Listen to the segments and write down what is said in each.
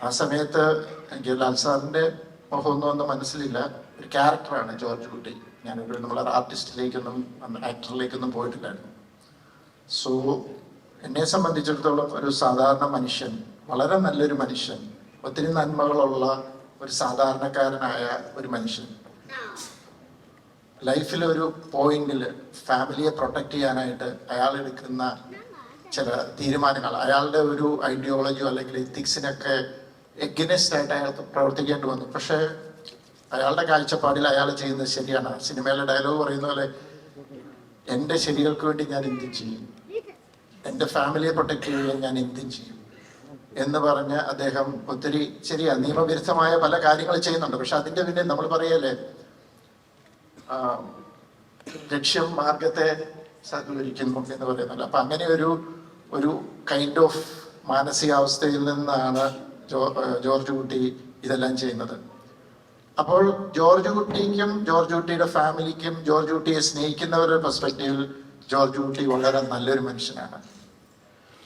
ആ സമയത്ത് എനിക്ക് ലാൽ സാറിൻ്റെ മുഖമൊന്നും ഒന്നും മനസ്സിലില്ല. ഒരു ക്യാരക്ടറാണ് ജോർജ് കുട്ടി. ഞാനൊരു നമ്മളെ ആർട്ടിസ്റ്റിലേക്കൊന്നും ആക്ടറിലേക്കൊന്നും പോയിട്ടില്ലായിരുന്നു. സോ എന്നെ സംബന്ധിച്ചിടത്തോളം ഒരു സാധാരണ മനുഷ്യൻ, വളരെ നല്ലൊരു മനുഷ്യൻ, ഒത്തിരി നന്മകളുള്ള ഒരു സാധാരണക്കാരനായ ഒരു മനുഷ്യൻ ലൈഫിലൊരു പോയിന്റിൽ ഫാമിലിയെ പ്രൊട്ടക്റ്റ് ചെയ്യാനായിട്ട് അയാൾ എടുക്കുന്ന ചില തീരുമാനങ്ങൾ, അയാളുടെ ഒരു ഐഡിയോളജിയോ അല്ലെങ്കിൽ എത്തിക്സിനൊക്കെ എഗനസ്റ്റ് ആയിട്ട് അയാൾക്ക് പ്രവർത്തിക്കേണ്ടി വന്നു. പക്ഷേ അയാളുടെ കാഴ്ചപ്പാടിൽ അയാൾ ചെയ്യുന്നത് ശരിയാണ്. സിനിമയിലെ ഡയലോഗ് പറയുന്ന പോലെ, എൻ്റെ ശരികൾക്ക് വേണ്ടി ഞാൻ എന്തും ചെയ്യും, എൻ്റെ ഫാമിലിയെ പ്രൊട്ടക്റ്റ് ചെയ്യാൻ ഞാൻ എന്തും ചെയ്യും എന്ന് പറഞ്ഞ് അദ്ദേഹം ഒത്തിരി ശരിയാ നിയമവിരുദ്ധമായ പല കാര്യങ്ങൾ ചെയ്യുന്നുണ്ട്. പക്ഷെ അതിൻ്റെ പിന്നെ നമ്മൾ പറയല്ലേ, ലക്ഷ്യം മാർഗത്തെ സഹകരിക്കുന്നു എന്ന് പറയുന്നത്. അപ്പൊ അങ്ങനെ ഒരു കൈൻഡ് ഓഫ് മാനസികാവസ്ഥയിൽ നിന്നാണ് ജോർജ് കുട്ടി ഇതെല്ലാം ചെയ്യുന്നത്. അപ്പോൾ ജോർജ് കുട്ടിക്കും ജോർജ് കുട്ടിയുടെ ഫാമിലിക്കും ജോർജ് കുട്ടിയെ സ്നേഹിക്കുന്നവരുടെ പെർസ്പെക്റ്റീവിൽ ജോർജ് കുട്ടി വളരെ നല്ലൊരു മനുഷ്യനാണ്.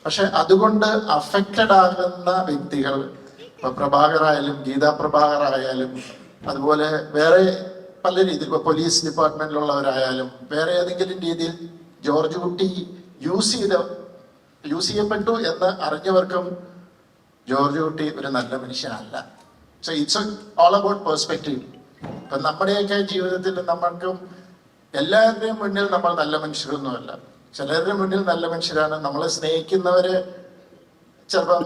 പക്ഷെ അതുകൊണ്ട് അഫക്റ്റഡ് ആകുന്ന വ്യക്തികൾ, ഇപ്പൊ പ്രഭാകർ ആയാലും ഗീതാ പ്രഭാകർ ആയാലും അതുപോലെ വേറെ പല രീതിയിൽ, ഇപ്പൊ പോലീസ് ഡിപ്പാർട്ട്മെന്റിലുള്ളവരായാലും വേറെ ഏതെങ്കിലും രീതിയിൽ ജോർജ് കുട്ടി യൂസ് ചെയ്യപ്പെട്ടു എന്ന് അറിഞ്ഞവർക്കും ജോർജ് കുട്ടി ഒരു നല്ല മനുഷ്യനല്ല. So it's all about perspective. ഇപ്പൊ നമ്മുടെയൊക്കെ ജീവിതത്തിൽ നമ്മൾക്കും എല്ലാവരുടെയും മുന്നിൽ നമ്മൾ നല്ല മനുഷ്യരൊന്നുമല്ല. ചിലരുടെ മുന്നിൽ നല്ല മനുഷ്യരാണ്. നമ്മളെ സ്നേഹിക്കുന്നവര് ചിലപ്പം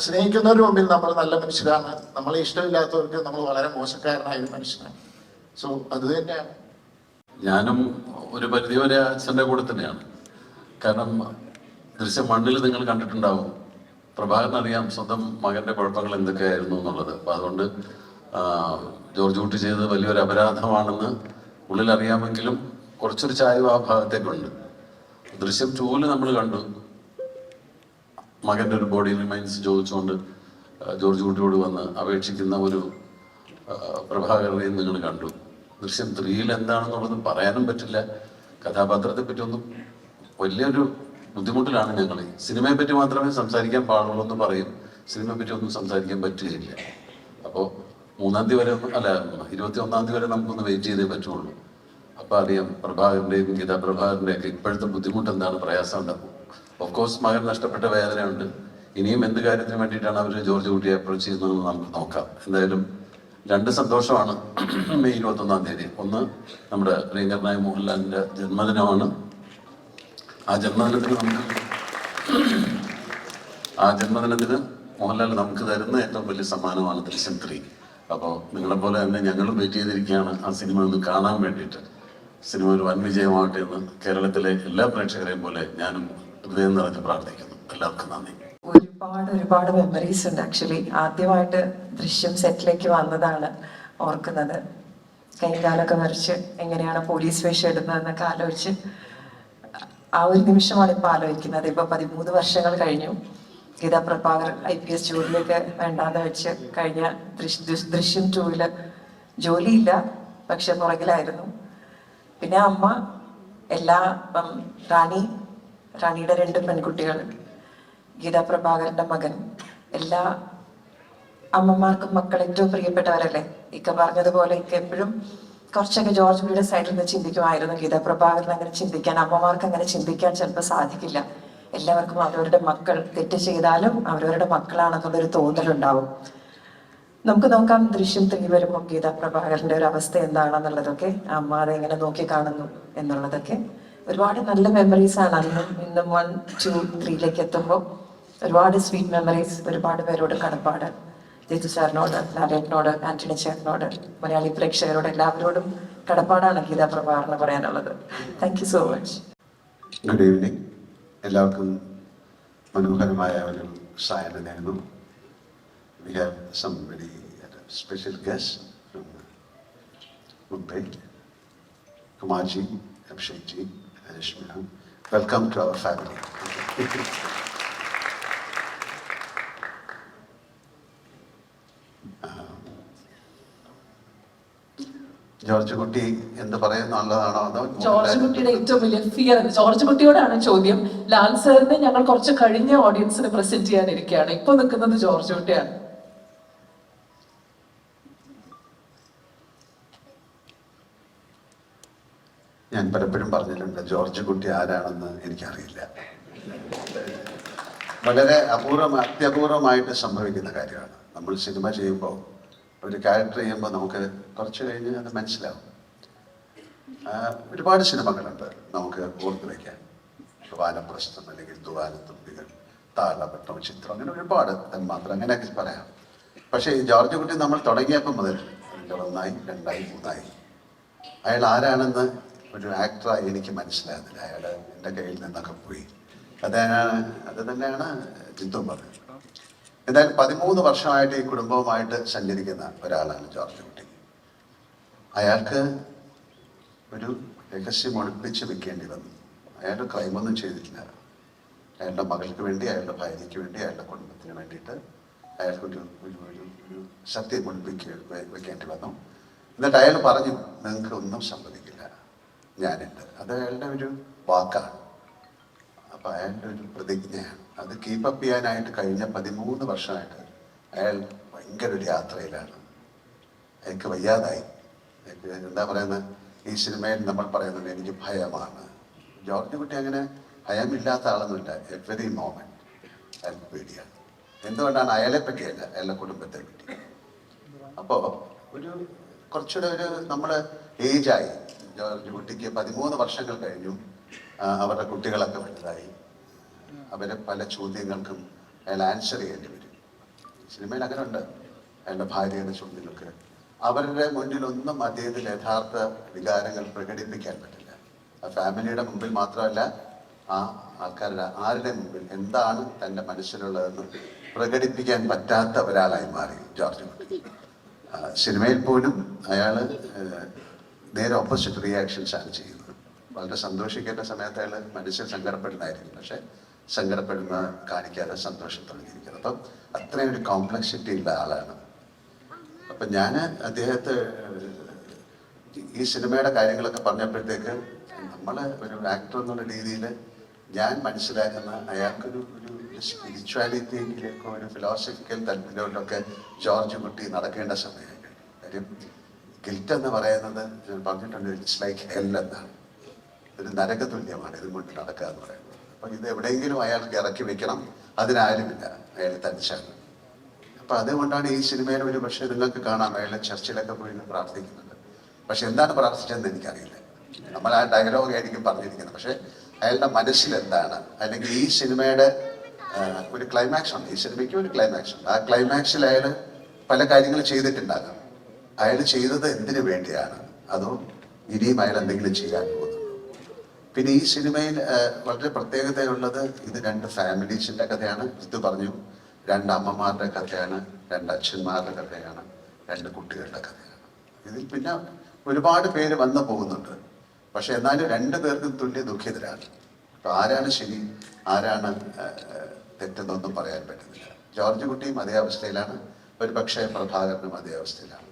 സ്നേഹിക്കുന്നവരുടെ മുമ്പിൽ നമ്മൾ നല്ല മനുഷ്യരാണ്. നമ്മളെ ഇഷ്ടമില്ലാത്തവർക്ക് നമ്മൾ വളരെ മോശക്കാരനായ ഒരു മനുഷ്യനാണ്. സോ അത് തന്നെയാണ്. ഞാനും ഒരു പരിധി വരെ അച്ഛൻ്റെ കൂടെ തന്നെയാണ്. കാരണം ദൃശ്യം മണ്ണിൽ നിങ്ങൾ കണ്ടിട്ടുണ്ടാവും, പ്രഭാകരനറിയാം സ്വന്തം മകന്റെ കുഴപ്പങ്ങൾ എന്തൊക്കെയായിരുന്നു എന്നുള്ളത്. അപ്പൊ അതുകൊണ്ട് ജോർജ് കുട്ടി ചെയ്തത് വലിയൊരു അപരാധമാണെന്ന് ഉള്ളിൽ അറിയാമെങ്കിലും കുറച്ചൊരു ചായ്വ് ആ ഭാഗത്തേക്കുണ്ട്. ദൃശ്യം 2 നമ്മൾ കണ്ടു, മകന്റെ ഒരു ബോഡി റിമൈൻസ് ചോദിച്ചുകൊണ്ട് ജോർജ് കുട്ടിയോട് വന്ന് അപേക്ഷിക്കുന്ന ഒരു പ്രഭാകരനെയും നിങ്ങൾ കണ്ടു. ദൃശ്യം 3 എന്താണെന്നുള്ളത് പറയാനും പറ്റില്ല. കഥാപാത്രത്തെ പറ്റി ഒന്നും വലിയൊരു ബുദ്ധിമുട്ടിലാണ് ഞങ്ങൾ. സിനിമയെ പറ്റി മാത്രമേ സംസാരിക്കാൻ പാടുള്ളൂ എന്ന് പറയും, സിനിമയെ പറ്റി ഒന്നും സംസാരിക്കാൻ പറ്റുകയില്ല. അപ്പോൾ 3-ാം തീയതി വരെ, അല്ല 21-ാം തീയതി വരെ നമുക്കൊന്ന് വെയിറ്റ് ചെയ്തേ പറ്റുള്ളൂ. അപ്പൊ അറിയാം പ്രഭാകരന്റെയും ഗീതാ പ്രഭാകരന്റെയൊക്കെ ഇപ്പോഴത്തെ ബുദ്ധിമുട്ട് എന്താണ്, പ്രയാസം ഉണ്ടാവും. ഓഫ് കോഴ്സ് മകൻ നഷ്ടപ്പെട്ട വേദനയുണ്ട്. ഇനിയും എന്ത് കാര്യത്തിന് വേണ്ടിയിട്ടാണ് അവർ ജോർജ് കുട്ടിയെ അപ്രോച്ച് ചെയ്യുന്നതെന്ന് നമുക്ക് നോക്കാം. എന്തായാലും 2 സന്തോഷമാണ് മെയ് 21-ാം തീയതി. ഒന്ന്, നമ്മുടെ പ്രിയങ്കരനായ മോഹൻലാലിന്റെ ജന്മദിനമാണ്. ആ ജന്മദിനത്തിന് മോഹൻലാൽ നമുക്ക് തരുന്ന ഏറ്റവും വലിയ സമ്മാനമാണ് ദൃശ്യം 3. അപ്പോൾ നിങ്ങളെ പോലെ തന്നെ ഞങ്ങളും വെയിറ്റ് ചെയ്തിരിക്കുകയാണ് ആ സിനിമ ഒന്ന് കാണാൻ വേണ്ടിയിട്ട്. സിനിമ ഒരു വൻ വിജയമാവട്ടെ എന്ന് കേരളത്തിലെ എല്ലാ പ്രേക്ഷകരെയും പോലെ ഞാനും ഹൃദയം നിറഞ്ഞ് പ്രാർത്ഥിക്കുന്നു. എല്ലാവർക്കും നന്ദി. ഒരുപാട് മെമ്മറീസ് ഉണ്ട്. ആക്ച്വലി ആദ്യമായിട്ട് ദൃശ്യം സെറ്റിലേക്ക് വന്നതാണ് ഓർക്കുന്നത്. കൈകാലൊക്കെ വരച്ച് എങ്ങനെയാണ് പോലീസ് വേഷം ഇടുന്നതെന്നൊക്കെ ആലോചിച്ച് ആ ഒരു നിമിഷമാണ് ഇപ്പൊ ആലോചിക്കുന്നത്. ഇപ്പൊ 13 വർഷങ്ങൾ കഴിഞ്ഞു. ഗീതാ പ്രഭാകർ IPS ജോലിയൊക്കെ വേണ്ടാന്ന് വെച്ച് കഴിഞ്ഞ ദൃശ്യം 2 ജോലിയില്ല, പക്ഷെ പുറകിലായിരുന്നു. പിന്നെ അമ്മ റാണിയുടെ 2 പെൺകുട്ടികൾ, ഗീതാ പ്രഭാകരന്റെ മകൻ, എല്ലാ അമ്മമാർക്കും മക്കൾ ഏറ്റവും പ്രിയപ്പെട്ടവരല്ലേ. ഇക്ക പറഞ്ഞതുപോലെ ഇക്ക എപ്പോഴും കുറച്ചൊക്കെ ജോർജ് കുട്ടിയുടെ സൈഡിൽ നിന്ന് ചിന്തിക്കുമായിരുന്നു. ഗീതാ പ്രഭാകരൻ അങ്ങനെ ചിന്തിക്കാൻ, അമ്മമാർക്ക് അങ്ങനെ ചിന്തിക്കാൻ ചിലപ്പോൾ സാധിക്കില്ല. എല്ലാവർക്കും അവരവരുടെ മക്കൾ തെറ്റ് ചെയ്താലും അവരവരുടെ മക്കളാണെന്നുള്ളൊരു തോന്നലുണ്ടാവും. നമുക്ക് നോക്കാം ദൃശ്യം 3 വരുമ്പോൾ ഗീതാ പ്രഭാകരന്റെ ഒരു അവസ്ഥ എന്താണെന്നുള്ളതൊക്കെ, അമ്മ അതെങ്ങനെ നോക്കി കാണുന്നു എന്നുള്ളതൊക്കെ. ഒരുപാട് നല്ല മെമ്മറീസ് ആണ് അന്നും ഇന്നും 1, 2, 3ലേക്ക് എത്തുമ്പോൾ. ഒരുപാട് സ്വീറ്റ് മെമ്മറീസ്, ഒരുപാട് പേരോട് കടപ്പാട്. ജിത്തു സാറിനോട്, ലാലേട്ടനോട്, ആന്റണി ചേട്ടനോട്, മലയാളി പ്രേക്ഷകരോട് എല്ലാവരോടും കടപ്പാടാണ് ഗീതാ പ്രഭാകരന് പറയാനുള്ളത്. Thank you so much. Good evening. എല്ലാവർക്കും മനോഹരമായ ഒരു സായനം നേരുന്നു. We have somebody, a special guest from Mumbai, Kumarji, Abhishekji, Rajesh Madam. Welcome to our family. George കുട്ടി എന്ത് പറയുന്നുള്ളതാണോ അതോ ജോർജ് കുട്ടിയുടെ ഏറ്റവും വലിയ ഫിയർ ജോർജ് കുട്ടിയോടാണ് ചോദ്യം. ലാൽ സാറിനെ ഞങ്ങൾ കുറച്ച് കഴിഞ്ഞ ഓഡിയൻസിന് പ്രസന്റ് ചെയ്യാനിരിക്കുകയാണ്. ഇപ്പൊ നിൽക്കുന്നത് ജോർജ് കുട്ടിയാണ്. ഞാൻ പലപ്പോഴും പറഞ്ഞിട്ടുണ്ട് ജോർജ് കുട്ടി ആരാണെന്ന് എനിക്കറിയില്ല. വളരെ അത്യപൂർവമായിട്ട് സംഭവിക്കുന്ന കാര്യമാണ്. നമ്മൾ സിനിമ ചെയ്യുമ്പോൾ ഒരു ക്യാരക്ടർ ചെയ്യുമ്പോൾ നമുക്ക് കുറച്ച് കഴിഞ്ഞ് അത് മനസ്സിലാവും. ഒരുപാട് സിനിമകളുണ്ട് നമുക്ക് ഓർത്ത് വയ്ക്കാൻ. വാനപ്രസ്ഥം അല്ലെങ്കിൽ തൂവാനത്തുമ്പികൾ, താളപട്ടം, ചിത്രം, അങ്ങനെ ഒരുപാട് മാത്രം അങ്ങനെയൊക്കെ പറയാം. പക്ഷേ ഈ ജോർജ് കുട്ടി നമ്മൾ തുടങ്ങിയപ്പോൾ മുതൽ അതിൻ്റെ 1, 2, 3 അയാൾ ആരാണെന്ന് ഒരു ആക്ടറായി എനിക്ക് മനസ്സിലാകുന്നില്ല. അയാൾ എൻ്റെ കയ്യിൽ നിന്നൊക്കെ പോയി. അത് തന്നെയാണ് ജിത്തും പറഞ്ഞത്. എന്തായാലും 13 വർഷമായിട്ട് ഈ കുടുംബവുമായിട്ട് സഞ്ചരിക്കുന്ന ഒരാളാണ് ജോർജ് കുട്ടി. അയാൾക്ക് ഒരു രഹസ്യം ഒളിപ്പിച്ച് വെക്കേണ്ടി വന്നു. അയാൾ ക്രൈമൊന്നും ചെയ്തിട്ടില്ല. അയാളുടെ മകൾക്ക് വേണ്ടി, അയാളുടെ ഭാര്യയ്ക്ക് വേണ്ടി, അയാളുടെ കുടുംബത്തിന് വേണ്ടിയിട്ട് അയാൾക്കൊരു ഒരു സത്യം വെക്കേണ്ടി വന്നു. എന്നിട്ട് അയാൾ പറഞ്ഞു, നിങ്ങൾക്ക് ഒന്നും സംഭവിക്കില്ല, ഞാനുണ്ട്. അത് അയാളുടെ ഒരു വാക്കാണ്. അപ്പം അയാളുടെ ഒരു പ്രതിജ്ഞയാണ്. അത് കീപ്പപ്പ് ചെയ്യാനായിട്ട് കഴിഞ്ഞ 13 വർഷമായിട്ട് അയാൾ ഭയങ്കര ഒരു യാത്രയിലാണ്. അയാൾക്ക് വയ്യാതായി. എന്താ പറയുന്നത്, ഈ സിനിമയിൽ നമ്മൾ പറയുന്നത് എനിക്ക് ഭയമാണ്. ജോർജ് കുട്ടി അങ്ങനെ ഭയമില്ലാത്ത ആളൊന്നുമില്ല. എവറി മോമെന്റ് അയാൾക്ക് പേടിയാണ്. എന്തുകൊണ്ടാണ്? അയാളെ പറ്റിയല്ല, അയാളുടെ കുടുംബത്തെ പറ്റി. അപ്പോൾ കുറച്ചുകൂടെ നമ്മൾ ഏജായി. ജോർജ് കുട്ടിക്ക് 13 വർഷങ്ങൾ കഴിഞ്ഞു. അവരുടെ കുട്ടികളൊക്കെ വലുതായി. അവരെ പല ചോദ്യങ്ങൾക്കും അയാൾ ആൻസർ ചെയ്യേണ്ടി വരും. സിനിമയിൽ അങ്ങനെ ഉണ്ട്. അയാളുടെ ഭാര്യയുടെ ചോദ്യങ്ങൾക്ക് അവരുടെ മുന്നിലൊന്നും അദ്ദേഹത്തിന് യഥാർത്ഥ വികാരങ്ങൾ പ്രകടിപ്പിക്കാൻ പറ്റില്ല. ആ ഫാമിലിയുടെ മുമ്പിൽ മാത്രമല്ല, ആ ആൾക്കാരുടെ ആരുടെ മുമ്പിൽ എന്താണ് തൻ്റെ മനസ്സിലുള്ളതെന്ന് പ്രകടിപ്പിക്കാൻ പറ്റാത്ത ഒരാളായി മാറി ജോർജ് കുട്ടി. സിനിമയിൽ പോലും അയാൾ നേരെ ഓപ്പോസിറ്റ് റിയാക്ഷൻസ് ആണ് ചെയ്യുന്നത്. വളരെ സന്തോഷിക്കേണ്ട സമയത്ത് അയാൾ മനസ്സിൽ സങ്കടപ്പെടുന്നതായിരിക്കും, പക്ഷെ സങ്കടപ്പെടുന്ന കാണിക്കാതെ സന്തോഷം തുടങ്ങിയിരിക്കുന്നത്. അപ്പം അത്രയും ഒരു കോംപ്ലക്സിറ്റി ഉള്ള ആളാണ്. അപ്പം ഞാൻ അദ്ദേഹത്തെ ഈ സിനിമയുടെ കാര്യങ്ങളൊക്കെ പറഞ്ഞപ്പോഴത്തേക്ക് നമ്മൾ ഒരു ആക്ടർ എന്നുള്ള രീതിയിൽ ഞാൻ മനസ്സിലാക്കുന്ന അയാൾക്കൊരു സ്പിരിച്വാലിറ്റിയിലേക്കോ ഒരു ഫിലോസഫിക്കൽ തലത്തിലോട്ടൊക്കെ ജോർജ് കുട്ടി നടക്കേണ്ട സമയമാണ്. കാര്യം ഗിൽറ്റ് എന്ന് പറയുന്നത് ഞാൻ പറഞ്ഞിട്ടുണ്ട്, ഇറ്റ്സ് ലൈക്ക് ഹെൽ എന്നാണ്. ഒരു നരക തുല്യമാണ് ഇത് കൊണ്ട് നടക്കുക എന്ന് പറയുന്നത്. അപ്പം ഇത് എവിടെയെങ്കിലും അയാൾക്ക് ഇറക്കി വെക്കണം, അതിനാരുമില്ല, അയാൾ തനിച്ചാണ്. അപ്പം അതുകൊണ്ടാണ് ഈ സിനിമയിൽ ഒരു പക്ഷേ നിങ്ങൾക്ക് കാണാം അയാൾ ചർച്ചിലൊക്കെ പോയി പ്രാർത്ഥിക്കുന്നുണ്ട്. പക്ഷെ എന്താണ് പ്രാർത്ഥിച്ചതെന്ന് എനിക്കറിയില്ല. നമ്മൾ ആ ഡയലോഗ് ആയിരിക്കും പറഞ്ഞിരിക്കുന്നത്, പക്ഷെ അയാളുടെ മനസ്സിൽ എന്താണ്, അല്ലെങ്കിൽ ഈ സിനിമയുടെ ഒരു ക്ലൈമാക്സ് ഉണ്ട്. ഈ സിനിമയ്ക്ക് ഒരു ക്ലൈമാക്സ് ഉണ്ട്. ആ ക്ലൈമാക്സിൽ അയാൾ പല കാര്യങ്ങൾ ചെയ്തിട്ടുണ്ടാകാം. അയാൾ ചെയ്തത് എന്തിനു വേണ്ടിയാണ്, അതോ ഇനിയും അയാൾ എന്തെങ്കിലും ചെയ്യാൻ പോകുന്നു? പിന്നെ ഈ സിനിമയിൽ വളരെ പ്രത്യേകതയുള്ളത്, ഇത് 2 ഫാമിലീസിൻ്റെ കഥയാണ്. ഇത് പറഞ്ഞു, 2 അമ്മമാരുടെ കഥയാണ്, 2 അച്ഛന്മാരുടെ കഥയാണ്, 2 കുട്ടികളുടെ കഥയാണ്. ഇതിൽ പിന്നെ ഒരുപാട് പേര് വന്നു പോകുന്നുണ്ട്. പക്ഷെ എന്നാലും 2 പേർക്കും തുല്യ ദുഃഖിതരാണ്. അപ്പൊ ആരാണ് ശരി, ആരാണ് തെറ്റെന്നൊന്നും പറയാൻ പറ്റുന്നില്ല. ജോർജ് കുട്ടിയും അതേ അവസ്ഥയിലാണ്, ഒരു പക്ഷേ പ്രഭാകരനും അതേ അവസ്ഥയിലാണ്.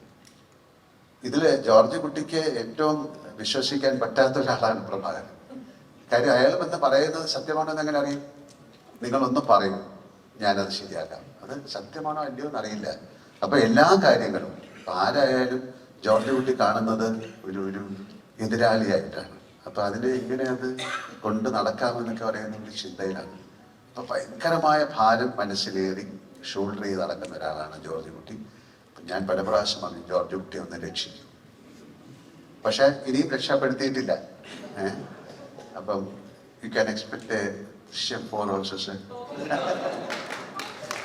ഇതില് ജോർജ് കുട്ടിക്ക് ഏറ്റവും വിശ്വസിക്കാൻ പറ്റാത്ത ഒരാളാണ് പ്രഭാകരൻ. കാര്യം അയാൾ എന്ന് പറയുന്നത് സത്യമാണോ എങ്ങനെ അറിയും? നിങ്ങളൊന്നും പറയും, ഞാനത് ശരിയാക്കാം. അത് സത്യമാണോ അല്ലയോ എന്നറിയില്ല. അപ്പൊ എല്ലാ കാര്യങ്ങളും ആരായാലും ജോർജ് കുട്ടി കാണുന്നത് ഒരു എതിരാളിയായിട്ടാണ്. അപ്പൊ അതിന് ഇങ്ങനെ അത് കൊണ്ട് നടക്കാമെന്നൊക്കെ പറയുന്ന ഒരു ചിന്തയിലാണ്. അപ്പൊ ഭയങ്കരമായ ഭാരം മനസ്സിലേറി ഷോൾഡർ ചെയ്ത് നടക്കുന്ന ഒരാളാണ് ജോർജ് കുട്ടി. ഞാൻ പല പ്രാവശ്യം പറഞ്ഞു, ജോർജ് കുട്ടി ഒന്ന് രക്ഷിക്കും. പക്ഷെ ഇനിയും രക്ഷപ്പെടുത്തിയിട്ടില്ല. അപ്പം യു ക്യാൻ എക്സ്പെക്ട് ദൃശ്യം 4 ഓൾസോ സർ.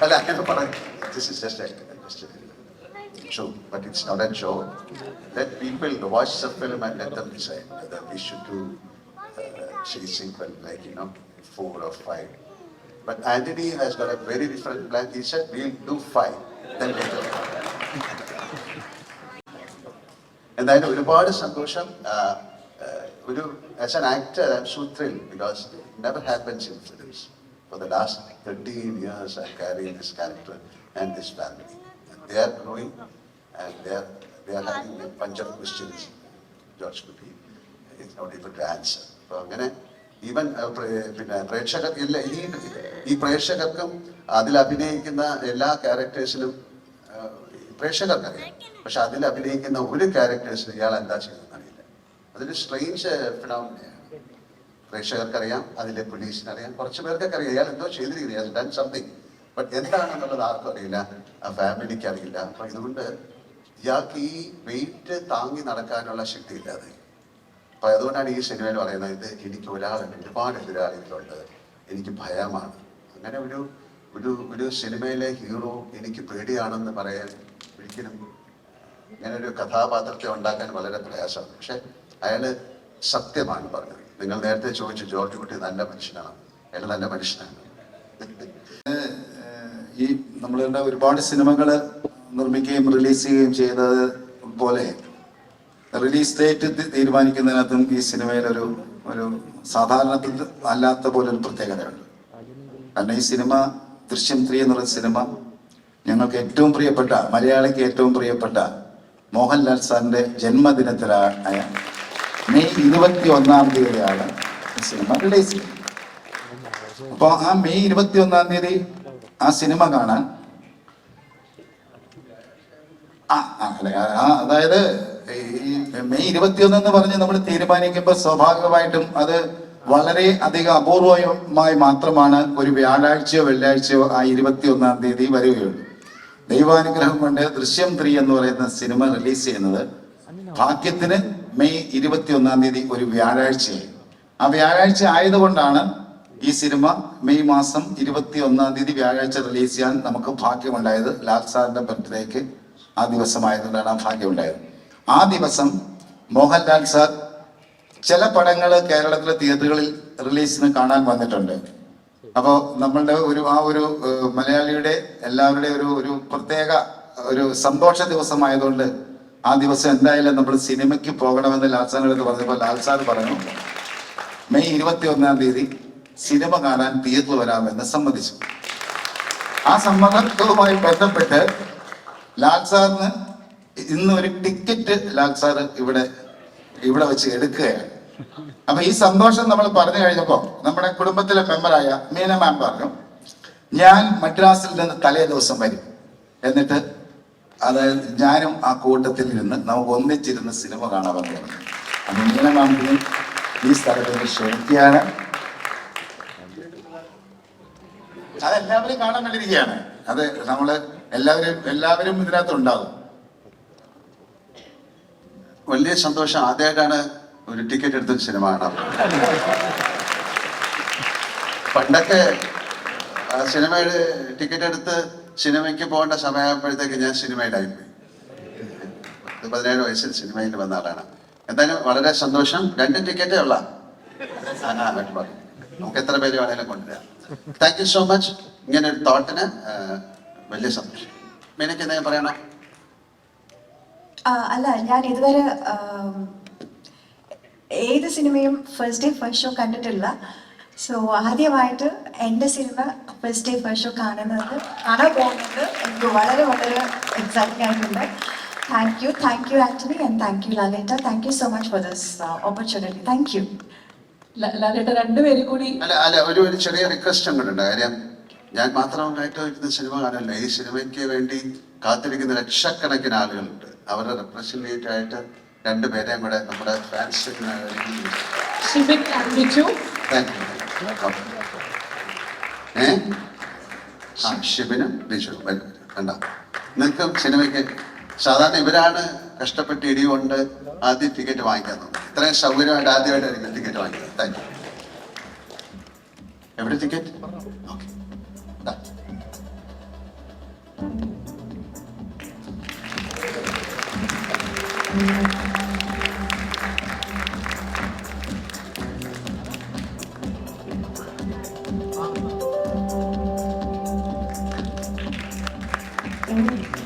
അല്ല അങ്ങനെ പറഞ്ഞു, this is just show, but it's not a show. Let people watch the film and let them decide whether we should do sequel, like 4 or 5. But Anthony has got a very different plan. He said we'll do 5, then later. എന്തായാലും ഒരുപാട് സന്തോഷം. As an actor, I'm so thrilled because it never happens in films. For the last 13 years, I'm carrying this character and this family. And they are growing and we are having a bunch of questions. George Kuti is not able to answer. അപ്പോൾ അങ്ങനെ even പിന്നെ പ്രേക്ഷകർ ഇല്ല, ഈ പ്രേക്ഷകർക്കും അതിൽ അഭിനയിക്കുന്ന എല്ലാ ക്യാരക്ടേഴ്സിനും പ്രേക്ഷകർക്കറിയാം, പക്ഷെ അതിൽ അഭിനയിക്കുന്ന ഒരു ക്യാരക്ടേഴ്സിനും ഇയാൾ എന്താ ചെയ്യുന്നതെന്ന് അറിയില്ല. അതൊരു സ്ട്രെയിഞ്ച് ഫിനോമിനയാണ്. പ്രേക്ഷകർക്കറിയാം, അതിലെ പോലീസിനറിയാം, കുറച്ച് പേർക്കൊക്കെ അറിയാം ഇയാൾ എന്തോ ചെയ്തിരിക്കുന്നത്, ഡൺ സംതിങ്. ബട്ട് എന്താണെന്നുള്ളത് ആർക്കും അറിയില്ല, ആ ഫാമിലിക്ക് അറിയില്ല. അപ്പൊ ഇതുകൊണ്ട് ഇയാൾക്ക് ഈ വെയിറ്റ് താങ്ങി നടക്കാനുള്ള ശക്തി ഇല്ലാതെ. അപ്പൊ അതുകൊണ്ടാണ് ഈ സിനിമയിൽ പറയുന്നത്, ഇത് എനിക്ക് ഒരാളുണ്ട്, ഒരുപാട് എതിരാളികളുണ്ട്, എനിക്ക് ഭയമാണ്. അങ്ങനെ ഒരു സിനിമയിലെ ഹീറോ എനിക്ക് പേടിയാണെന്ന് പറയാൻ ഒരിക്കലും ഇങ്ങനെ ഒരു കഥാപാത്രത്തെ ഉണ്ടാക്കാൻ വളരെ പ്രയാസമാണ്. പക്ഷെ അയാള് സത്യമാണ് പറഞ്ഞത്. നിങ്ങൾ നേരത്തെ ചോദിച്ചു ജോർജ് കുട്ടി നല്ല മനുഷ്യനാണ്, അയാൾ നല്ല മനുഷ്യനാണ്. ഈ നമ്മളുടെ ഒരുപാട് സിനിമകൾ നിർമ്മിക്കുകയും റിലീസ് ചെയ്യുകയും ചെയ്തത് പോലെ റിലീസ് ഡേറ്റ് തീരുമാനിക്കുന്നതിനകത്തും ഈ സിനിമയിൽ ഒരു സാധാരണത്തിൽ അല്ലാത്ത പോലെ ഒരു പ്രത്യേകതയുണ്ട്. കാരണം ഈ സിനിമ ദൃശ്യം 3 എന്നുള്ള സിനിമ ഞങ്ങൾക്ക് ഏറ്റവും പ്രിയപ്പെട്ട, മലയാളിക്ക് ഏറ്റവും പ്രിയപ്പെട്ട മോഹൻലാൽ സാറിന്റെ ജന്മദിനത്തിലായ മെയ് 21-ാം തീയതിയാണ് ഈ സിനിമ റിലീസ് ചെയ്യുന്നത്. അപ്പോൾ ആ മെയ് 21-ാം തീയതി ആ സിനിമ കാണാൻ അതായത് ഈ മെയ് 21 എന്ന് പറഞ്ഞ് നമ്മൾ തീരുമാനിക്കുമ്പോൾ സ്വാഭാവികമായിട്ടും അത് വളരെ അധികം അപൂർവമായി മാത്രമാണ് ഒരു വ്യാഴാഴ്ചയോ വെള്ളിയാഴ്ചയോ ആ 21-ാം തീയതി വരികയുള്ളൂ. ദൈവാനുഗ്രഹം കൊണ്ട് ദൃശ്യം 3 എന്ന് പറയുന്ന സിനിമ റിലീസ് ചെയ്യുന്നത് ഭാഗ്യത്തിന് മെയ് 21-ാം തീയതി ഒരു വ്യാഴാഴ്ചയായി. ആ വ്യാഴാഴ്ച ആയതുകൊണ്ടാണ് ഈ സിനിമ മെയ് മാസം 21-ാം തീയതി വ്യാഴാഴ്ച റിലീസ് ചെയ്യാൻ നമുക്ക് ഭാഗ്യമുണ്ടായത്. ലാൽ സാറിന്റെ ബർത്ത്ഡേക്ക് ആ ദിവസമായതുകൊണ്ടാണ് ആ ഭാഗ്യമുണ്ടായത്. ആ ദിവസം മോഹൻലാൽ സാർ ചില പടങ്ങൾ കേരളത്തിലെ തിയേറ്ററുകളിൽ റിലീസിന് കാണാൻ വന്നിട്ടുണ്ട്. അപ്പോൾ നമ്മളുടെ ഒരു മലയാളിയുടെ എല്ലാവരുടെയും ഒരു പ്രത്യേക ഒരു സന്തോഷ ദിവസമായതുകൊണ്ട് ആ ദിവസം എന്തായാലും നമ്മൾ സിനിമയ്ക്ക് പോകണമെന്ന് ലാൽ സാറിനടുത്ത് പറഞ്ഞപ്പോൾ ലാൽ സാർ പറഞ്ഞു മെയ് 21-ാം തീയതി സിനിമ കാണാൻ തിയേറ്ററിൽ വരാമെന്ന് സമ്മതിച്ചു. ആ സമ്മതവുമായി ബന്ധപ്പെട്ട് ലാൽ സാറിന് ഇന്ന് ഒരു ടിക്കറ്റ് ലാൽ സാർ ഇവിടെ വെച്ച് എടുക്കുകയാണ്. അപ്പൊ ഈ സന്തോഷം നമ്മൾ പറഞ്ഞു കഴിഞ്ഞപ്പോ നമ്മുടെ കുടുംബത്തിലെ മെമ്പറായ മീന മാം പറഞ്ഞു, ഞാൻ മദ്രാസിൽ നിന്ന് തലേ ദിവസം വരും, എന്നിട്ട് അതായത് ഞാനും ആ കൂട്ടത്തിൽ ഇരുന്ന് നമുക്ക് ഒന്നിച്ചിരുന്ന് സിനിമ കാണാമെന്ന് പറഞ്ഞു. അപ്പൊ മീന മാമിന് ഈ സ്ഥലത്ത് ക്ഷണിക്കുകയാണ്. അതെല്ലാവരും കാണാൻ വേണ്ടിയിരിക്കുകയാണ്. അത് നമ്മള് എല്ലാവരും ഇതിനകത്ത് ഉണ്ടാകും. വലിയ സന്തോഷം. ആദ്യമായിട്ടാണ് ഒരു ടിക്കറ്റ് എടുത്ത് സിനിമ കാണാം. പണ്ടൊക്കെ സിനിമയുടെ ടിക്കറ്റ് എടുത്ത് സിനിമയ്ക്ക് പോകേണ്ട സമയമാകുമ്പോഴത്തേക്ക് ഞാൻ സിനിമയിലായിപ്പോയി. 17 വയസ്സിൽ സിനിമയിൽ വന്ന ആളാണ്. എന്തായാലും വളരെ സന്തോഷം. 2 ടിക്കറ്റേ ഉള്ള നമുക്ക് എത്ര പേര് വേണേലും കൊണ്ടുവരാം. Thank you so much. ഇങ്ങനെ ഒരു തോട്ടിന് വലിയ സന്തോഷം. എനിക്ക് എന്തെങ്കിലും പറയണം? അല്ല, ഞാൻ ഇതുവരെ ഏത് സിനിമയും ഫസ്റ്റ് ഡേ ഫസ്റ്റ് ഷോ കണ്ടിട്ടില്ല. സോ ആദ്യമായിട്ട് എൻ്റെ cinema first day first show കാണാൻ പോകുന്നത് എനിക്ക് വളരെ വളരെ എക്സൈറ്റിംഗ് ആയിട്ടുണ്ട്. Thank you Antony and thank you ലാലേട്ട. Thank you so much for this opportunity. Thank you. ലാലേട്ട രണ്ടുപേരും കൂടി അല്ല ഒരു ചെറിയ റിക്വസ്റ്റ് അങ്ങോട്ടുണ്ട്. കാര്യം ഞാൻ മാത്രമായിട്ട് ഇരുന്ന സിനിമ കാണല്ല, ഈ സിനിമയ്ക്ക് വേണ്ടി കാത്തിരിക്കുന്ന ലക്ഷക്കണക്കിന് ആളുകളുണ്ട്. അവരുടെ റെപ്രസെന്റേറ്റീവ് ആയിട്ട് 2 പേരെയും കൂടെ നമ്മുടെ ഫാൻസ് ഷിബിനും ബിജു വേണ്ട. നിങ്ങൾക്കും സിനിമയ്ക്ക് സാധാരണ ഇവരാണ് കഷ്ടപ്പെട്ട് ഇടികൊണ്ട് ആദ്യം ടിക്കറ്റ് വാങ്ങിക്കാൻ തോന്നുന്നു. ഇത്രയും സൗകര്യമായിട്ട് ആദ്യമായിട്ടായിരിക്കും ടിക്കറ്റ് വാങ്ങിക്കുന്നത്. Thank you. എവിടെ ടിക്കറ്റ്? ഓക്കെ. Thank you.